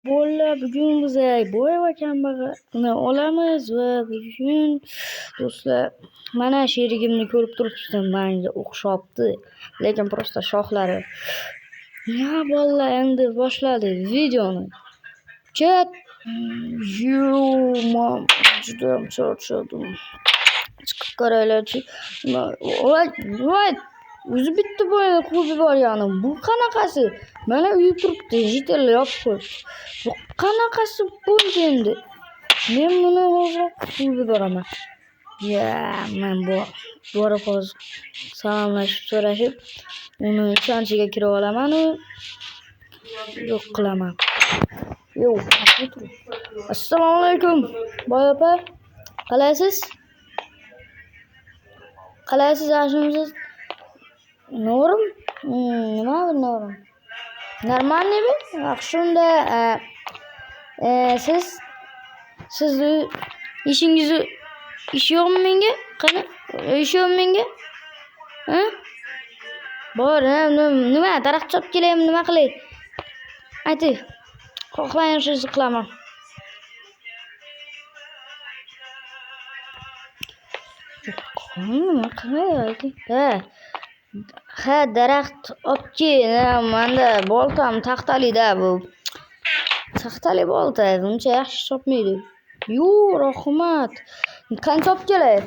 Bolalar, bugun biz boy va kambag'alni olamiz va bugun do'stlar mana sherigimni ko'rib turibsizlar, menga o'xshabdi, lekin prosta shoxlari. Ya bolalar, endi boshladi videoni. Chat. Men juda charchadim. Chiqib qaranglarchi. Voy, o'zi bitta boyni quvib yuborgani. Bu qanaqasi? Mana uyib turibdi, jitali yopib qo'yibdi. Bu qanaqasi bo'ldi endi? Men buni hozir quvib yuboraman. Ya, men borib hozir salomlashib, so'rashib, uni ishonchiga kirib olaman u yo'q qilaman. Yo'q, assalomu alaykum, boy opa. Qalaysiz? Qalaysiz, yaxshimisiz? Norim? Nima bu norim? Normalniy-mi? Yaxshi, unda sizni ish yo'qmi menga? Qani, ish yo'qmi menga? Ha? Bor, nima daraxt chopib kelaymi, nima qilay? Ayting. Xohlagan ishni qilaman. Nima qilayapti? Ha, daraxt olib menda boltam taxtali-da bu. Taxtali bolta, uncha yaxshi chopmaydi. Yo'q, rahmat. Qani chopib kelay?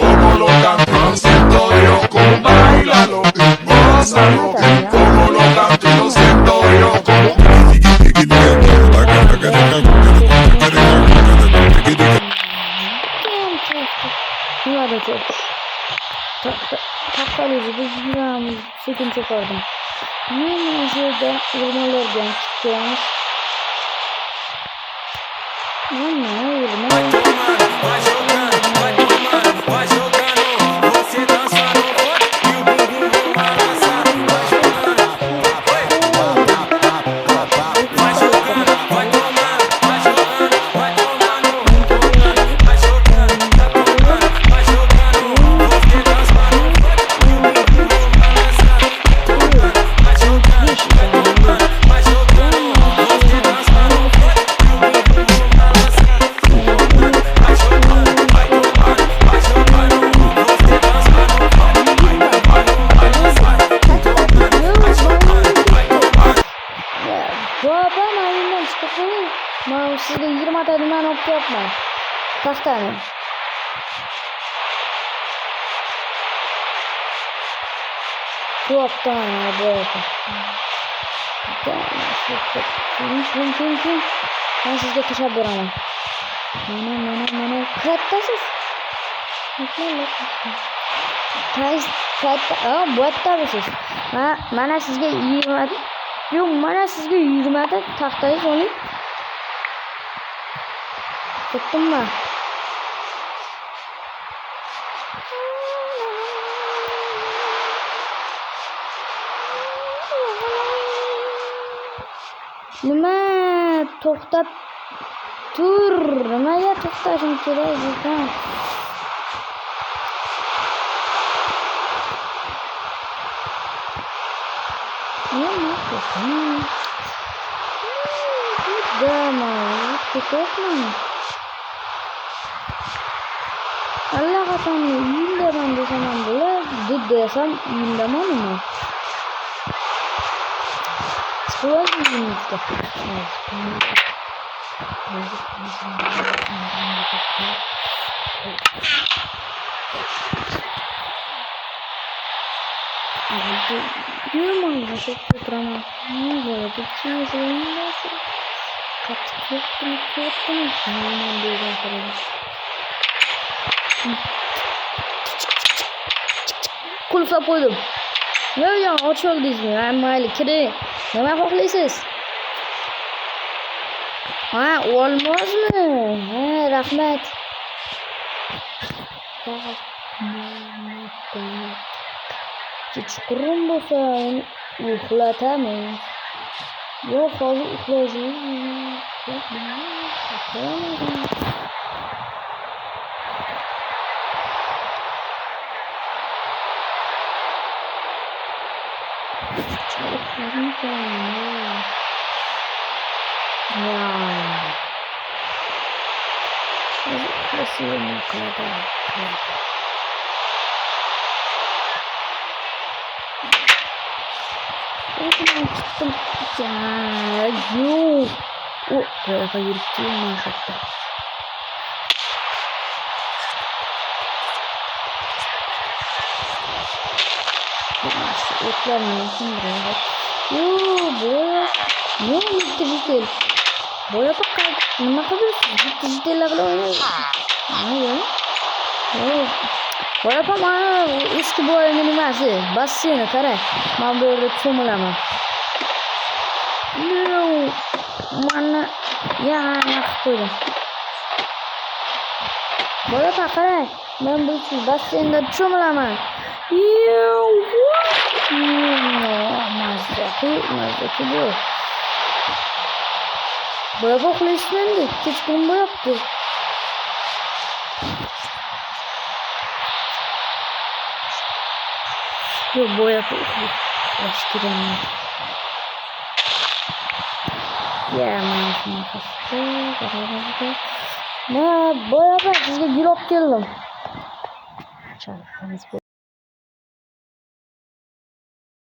Como lo canto, lo siento yo, como bailalo. Gózalo, como lo canto, lo siento yo, como Taxtaliga biz sekin cho'kardim. Men shu yerda o'rmonlarga chiqamiz. Mana o'rmon. Men sizga 20 ta nimani olib kelyapman. Taxtani. To'pdan bo'yadi. Men sizga tashlab beraman. Mana kattasiz. Katta, bu yerda mana sizga 20. Yo'q, mana sizga 20 ta taxtangiz oling. Ketdimmi? Nima to'xtab tur? Nimaga to'xtashim kerak ekan? Nima to'xtayman? To'xtayman. Allaqachon uyimdaman desam ham bo'ladi, desam uyimdamanmi? Qulflab qo'ydim. Yo'q, och oldingizmi? Mayli, kiring. Nima xohlaysiz? Ha, olmozmi? Ha, rahmat. Kechqurun bo'lsa, uxlatamiz. Yo'q, hozir uxlaysiz. Ya. Nasıl yemek kadar? Ben çıktım. Ya. Yok. O tarafa yürüttüm hatta. Şu otlar ne için buraya? Yoo boya. Ne bitti. Boya bakar. Ne yapabilirsin? Bitti level oynuyorsun. Hayır. Oh. Boya ama eski boya minimasi. Basını kara. Ben böyle çumulamam. Yoo. Mana ya koydum. Boya bakar. Ben bu basında çumulamam. Yoo. Mazdaki bu. Boya baklı ismendi. Hiç bomba yaptı. Yok boya baklı. Eskiden. Ya boya bak. Sizde gülop geldim. Çarpınız bu.